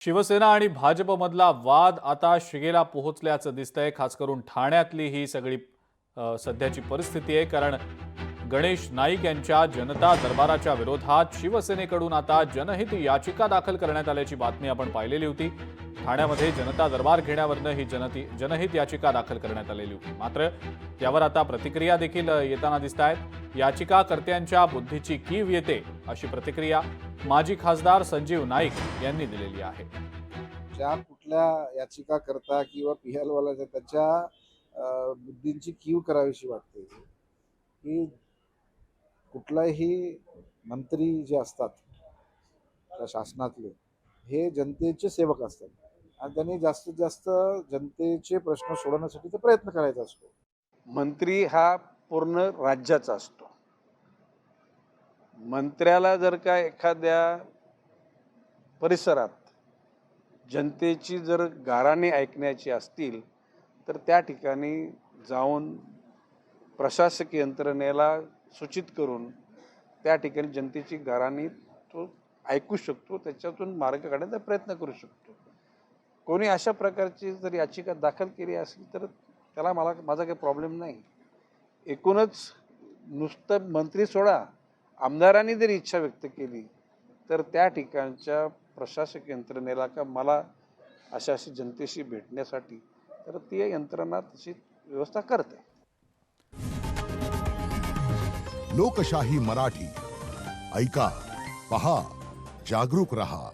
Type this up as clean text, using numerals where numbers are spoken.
शिवसेना आणि भाजपमधला वाद आता शिगेला पोहोचल्याचं दिसतंय। खास करून ठाण्यातली ही सगळी सध्याची परिस्थिती आहे। कारण गणेश नाईक यांच्या जनता दरबाराच्या विरोधात शिवसेनेकडून आता जनहित याचिका दाखल करण्यात आल्याची बातमी आपण पाहिलेली होती। ठाण्यामध्ये जनता दरबार घेण्यावरनं ही जनहित याचिका दाखल करण्यात आलेली होती। मात्र त्यावर आता प्रतिक्रिया देखील येताना दिसतायत। याचिकाकर्त्यांच्या बुद्धीची कीव येते अशी प्रतिक्रिया माजी खासदार संजीव नाईक यांनी दिलेली आहे। ज्या कुठल्या याचिका करता किंवा पिहालवाला त्याच्या बुद्धींची कीव करावीशी वाटते की कुठलाही मंत्री जे असतात त्या शासनातले हे जनतेचे सेवक असतात आणि त्यांनी जास्तीत जास्त जनतेचे प्रश्न सोडवण्यासाठी प्रयत्न करायचा असतो। मंत्री हा पूर्ण राज्याचा असतो। मंत्र्याला जर का एखाद्या परिसरात जनतेची जर गाऱ्हाणे ऐकण्याची असतील तर त्या ठिकाणी जाऊन प्रशासकीय यंत्रणेला सूचित करून त्या ठिकाणी जनतेची गाऱ्हाणे तो ऐकू शकतो, त्याच्यातून मार्ग काढण्याचा प्रयत्न करू शकतो। कोणी अशा प्रकारची जर याचिका दाखल केली असेल तर त्याला माझा काही प्रॉब्लेम नाही। एकूणच नुसतं मंत्री सोडा, आमदारांनी जर इच्छा व्यक्त केली तर त्या ठिकाणच्या प्रशासकीय यंत्रणेला का मला अशी जनतेशी भेटण्यासाठी तर ती यंत्रणा तशी व्यवस्था करते। लोकशाही मराठी ऐका, पहा, जागरूक रहा।